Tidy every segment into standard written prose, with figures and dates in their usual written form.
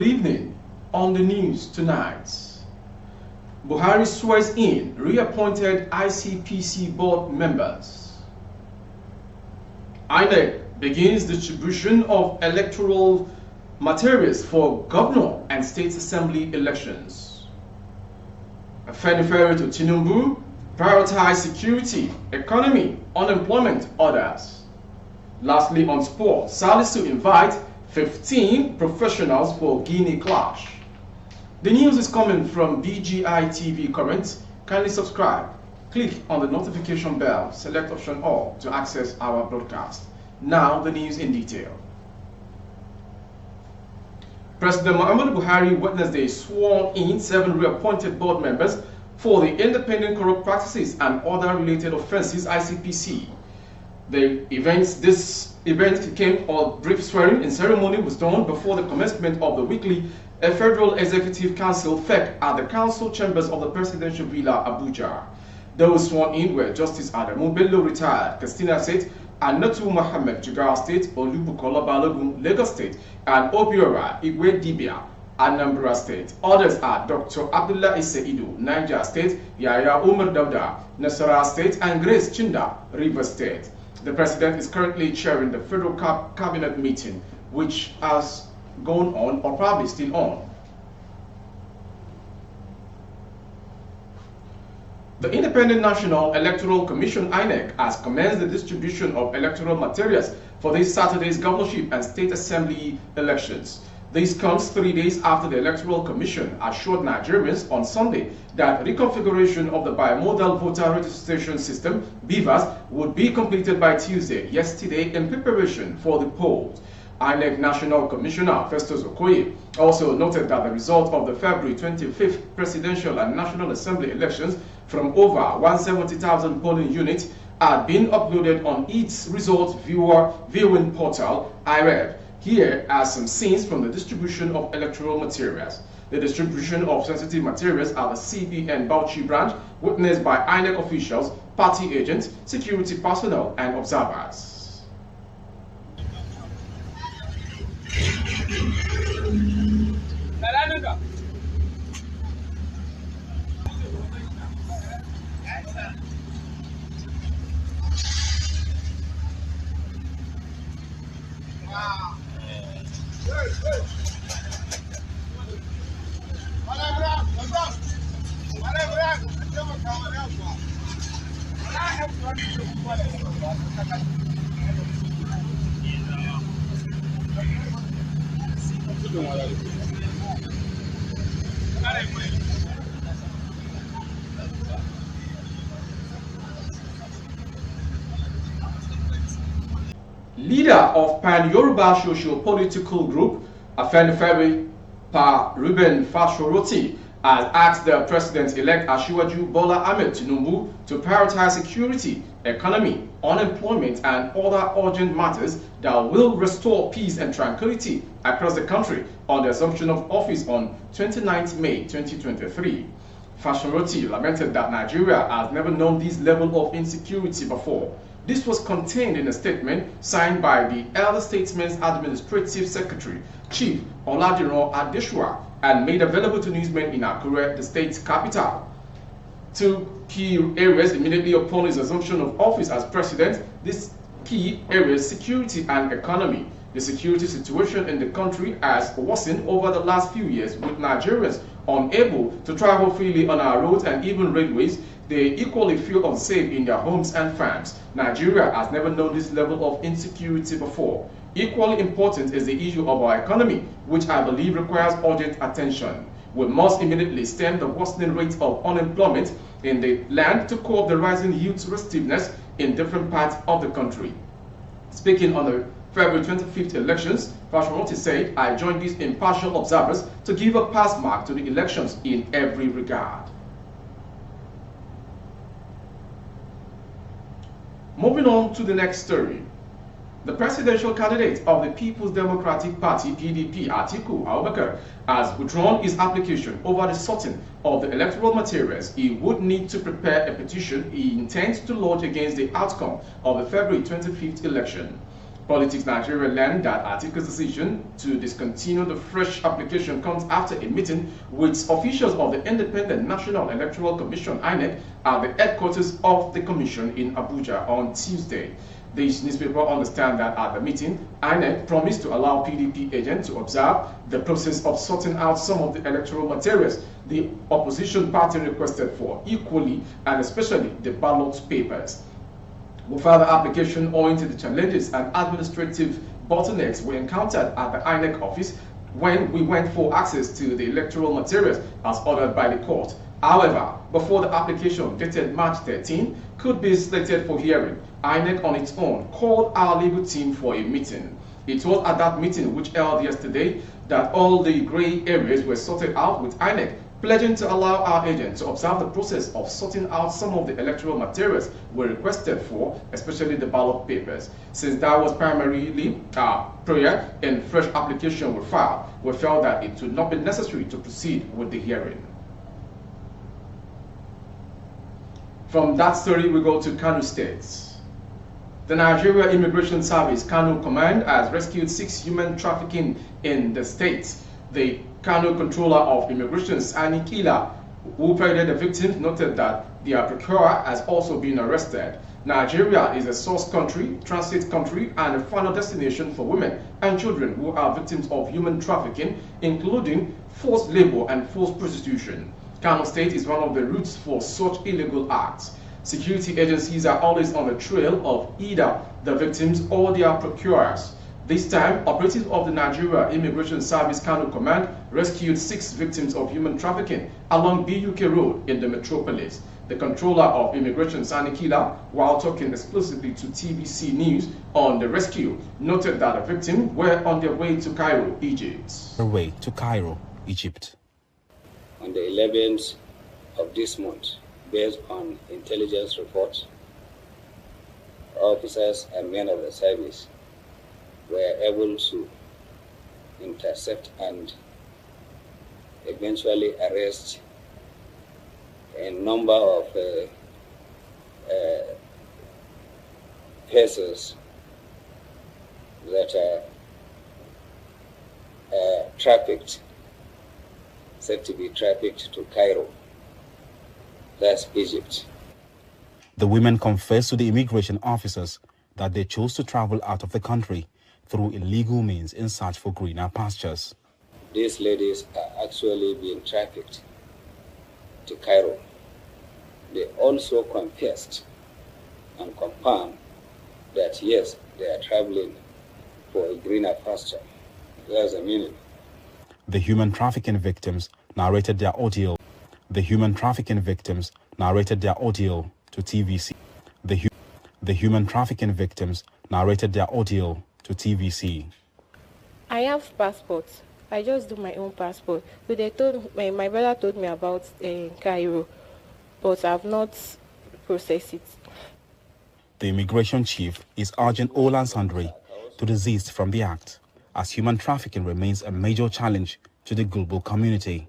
Evening on the news tonight. Buhari swears in reappointed ICPC board members. INEC begins distribution of electoral materials for governor and state assembly elections. Afenifere to Tinubu, prioritize security, economy, unemployment, others. Lastly, on sport, Salisu invite 15 professionals for Guinea clash. The news is coming from BGI TV Current. Kindly subscribe. Click on the notification bell, select option all to access our broadcast. Now the news in detail. President Muhammadu Buhari Wednesday sworn in 7 reappointed board members for the Independent Corrupt Practices and Other Related Offences (ICPC). This event came a brief swearing-in ceremony was done before the commencement of the weekly Federal Executive Council (FEC) at the council chambers of the Presidential Villa, Abuja. Those sworn in were Justice Adamu Bello, retired, Katsina State, Annatu Mohammed, Jigawa State, Olubukola Balogun, Lagos State, and Obiora Igwe Dibia, Anambra State. Others are Dr. Abdullah Isaidu, Niger State, Yahya Umar Dauda, Nasarawa State, and Grace Chinda, Rivers State. The President is currently chairing the Federal Cabinet meeting, which has gone on or probably still on. The Independent National Electoral Commission (INEC) has commenced the distribution of electoral materials for this Saturday's governorship and state assembly elections. This comes 3 days after the Electoral Commission assured Nigerians on Sunday that reconfiguration of the bimodal voter registration system (BVAS) would be completed by Tuesday, yesterday, in preparation for the polls. INEC National Commissioner Festus Okoye also noted that the result of the February 25th presidential and National Assembly elections from over 170,000 polling units had been uploaded on its result viewing portal, IREV. Here are some scenes from the distribution of electoral materials. The distribution of sensitive materials at the CBN Bauchi branch witnessed by INEC officials, party agents, security personnel, and observers. Leader of Pan-Yoruba socio-political group, Afenifere Pa Reuben Fashoroti, has asked the President-elect Asiwaju Bola Ahmed Tinubu to prioritize security, economy, unemployment, and other urgent matters that will restore peace and tranquility across the country on the assumption of office on 29 May 2023. Fashoroti lamented that Nigeria has never known this level of insecurity before. This was contained in a statement signed by the Elder Statesman's Administrative Secretary, Chief Oladiran Adeshua, and made available to newsmen in Akure, the state's capital. 2 key areas immediately upon his assumption of office as president. These key areas: security and economy. The security situation in the country has worsened over the last few years, with Nigerians unable to travel freely on our roads and even railways. They equally feel unsafe in their homes and farms. Nigeria has never known this level of insecurity before. Equally important is the issue of our economy, which I believe requires urgent attention. We must immediately stem the worsening rate of unemployment in the land to curb the rising youth restiveness in different parts of the country. Speaking on the February 25th elections, Fashoroti said, "I join these impartial observers to give a pass mark to the elections in every regard." Moving on to the next story. The presidential candidate of the People's Democratic Party (PDP), Atiku Abubakar, has withdrawn his application over the sorting of the electoral materials. He would need to prepare a petition he intends to lodge against the outcome of the February 25th election. Politics Nigeria learned that Atiku's decision to discontinue the fresh application comes after a meeting with officials of the Independent National Electoral Commission (INEC) at the headquarters of the commission in Abuja on Tuesday. This newspaper understands that at the meeting, INEC promised to allow PDP agents to observe the process of sorting out some of the electoral materials the opposition party requested for, equally and especially the ballot papers. Without the application owing to the challenges and administrative bottlenecks we encountered at the INEC office when we went for access to the electoral materials as ordered by the court. However, before the application dated March 13 could be slated for hearing, INEC on its own called our legal team for a meeting. It was at that meeting, which held yesterday, that all the grey areas were sorted out, with INEC pledging to allow our agents to observe the process of sorting out some of the electoral materials we requested for, especially the ballot papers. Since that was primarily our prayer and fresh application were filed, we felt that it would not be necessary to proceed with the hearing. From that story, we go to Kano State. The Nigeria Immigration Service Kano Command has rescued 6 human trafficking in the state. The Kano Controller of Immigration, Sani Kila, who paraded the victims, noted that their procurer has also been arrested. Nigeria is a source country, transit country, and a final destination for women and children who are victims of human trafficking, including forced labor and forced prostitution. Kano State is one of the routes for such illegal acts. Security agencies are always on the trail of either the victims or their procurers. This time, operatives of the Nigeria Immigration Service Kano Command rescued 6 victims of human trafficking along BUK Road in the metropolis. The controller of immigration, Sani Kila, while talking exclusively to TVC News on the rescue, noted that the victims were on their way to Cairo, Egypt. Their way to Cairo, Egypt. On the 11th of this month, based on intelligence reports, officers and men of the service were able to intercept and eventually arrest a number of persons that are trafficked, said to be trafficked to Cairo, that's Egypt. The women confessed to the immigration officers that they chose to travel out of the country through illegal means in search for greener pastures. These ladies are actually being trafficked to Cairo. They also confessed and confirmed that yes, they are traveling for a greener pasture. There's a meaning. The human trafficking victims narrated their ordeal. The human trafficking victims narrated their ordeal to TVC. The human trafficking victims narrated their ordeal to TVC. I have passports. I just do my own passport. But they told my brother told me about Cairo, but I've not processed it. The immigration chief is urging all and sundry to desist from the act, as human trafficking remains a major challenge to the global community.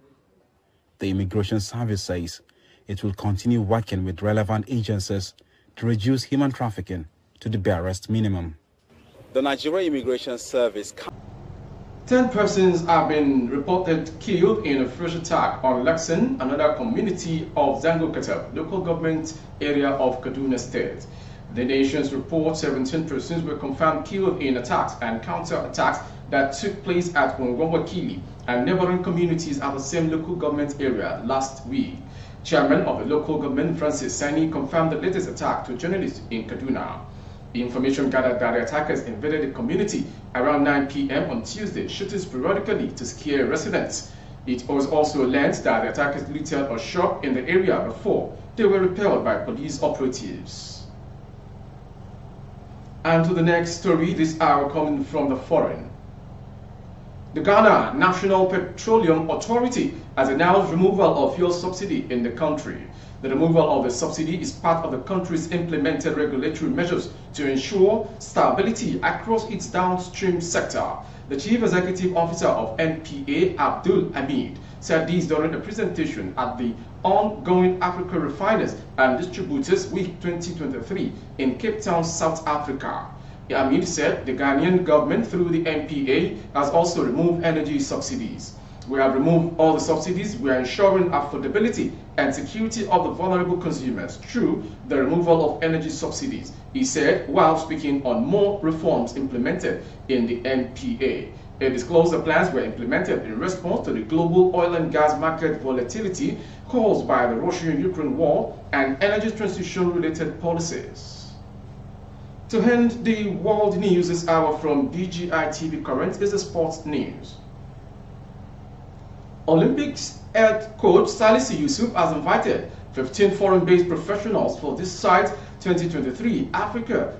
The Immigration Service says it will continue working with relevant agencies to reduce human trafficking to the barest minimum. The Nigeria Immigration Service. 10 persons have been reported killed in a fresh attack on Lekson, another community of Zango-Katab, local government area of Kaduna State. The nation's report 17 persons were confirmed killed in attacks and counter-attacks that took place at Ngwangwakili and neighboring communities at the same local government area last week. Chairman of the local government, Francis Sani, confirmed the latest attack to journalists in Kaduna. The information gathered that the attackers invaded the community around 9 p.m. on Tuesday, shooting sporadically to scare residents. It was also learned that the attackers looted a shop in the area before they were repelled by police operatives. And to the next story, this hour coming from the foreign. The Ghana National Petroleum Authority has announced removal of fuel subsidy in the country. The removal of the subsidy is part of the country's implemented regulatory measures to ensure stability across its downstream sector. The Chief Executive Officer of NPA, Abdul Hamid, said this during a presentation at the ongoing Africa Refiners and Distributors Week 2023 in Cape Town, South Africa. Amid said the Ghanaian government, through the NPA, has also removed energy subsidies. We have removed all the subsidies. We are ensuring affordability and security of the vulnerable consumers through the removal of energy subsidies, he said, while speaking on more reforms implemented in the NPA. He disclosed the plans were implemented in response to the global oil and gas market volatility caused by the Russia-Ukraine war and energy transition-related policies. To end the world news this hour from BGI TV Current is the sports news. Olympics head coach Salisu Yusuf has invited 15 foreign-based professionals for this site 2023 Africa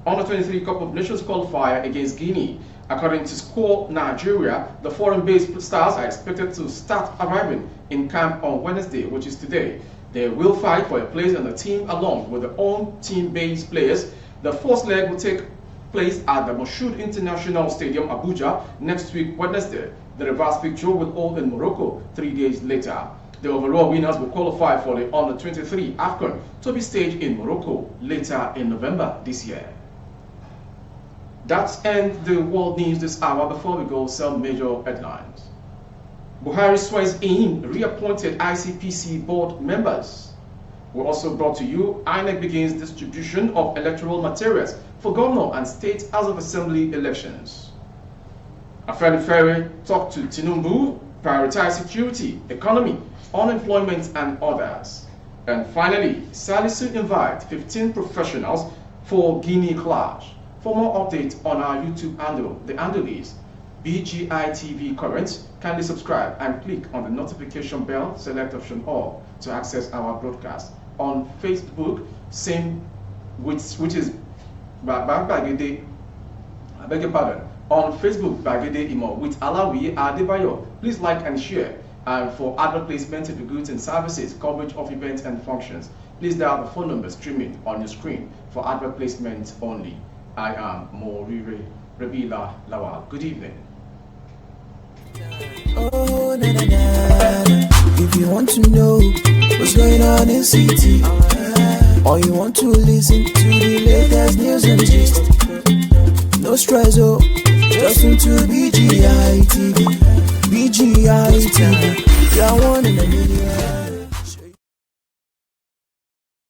Under 23 Cup of Nations qualifier against Guinea. According to Score Nigeria, the foreign-based stars are expected to start arriving in camp on Wednesday, which is today. They will fight for a place on the team along with their own team-based players. The first leg will take place at the Moshood International Stadium, Abuja, next week, Wednesday. The reverse picture will hold in Morocco 3 days later. The overall winners will qualify for the Under 23 AFCON to be staged in Morocco later in November this year. That ends the world news this hour. Before we go, some major headlines. Buhari swears in reappointed ICPC board members. We also brought to you, INEC begins distribution of electoral materials for governor and state House of Assembly elections. Afenifere talked to Tinubu, prioritize security, economy, unemployment and others. And finally, Salisu invite 15 professionals for Guinea clash. For more updates on our YouTube handle, the handle is BGI TV Current. Kindly subscribe and click on the notification bell, select option all to access our broadcast. On Facebook, same which is Bagede, I beg your pardon. On Facebook, Bagede Imo with Alawi Adebayo. Please like and share. And for advert placement of goods and services, coverage of events and functions, please dial the phone number streaming on your screen for advert placement only. I am Morire Rabila Lawal. Good evening. Oh, na, na, na. If you want to know what's going on in city, or you want to listen to the latest news and gist, no stress, oh, just into BGI TV. BGI TV, you're one in a million.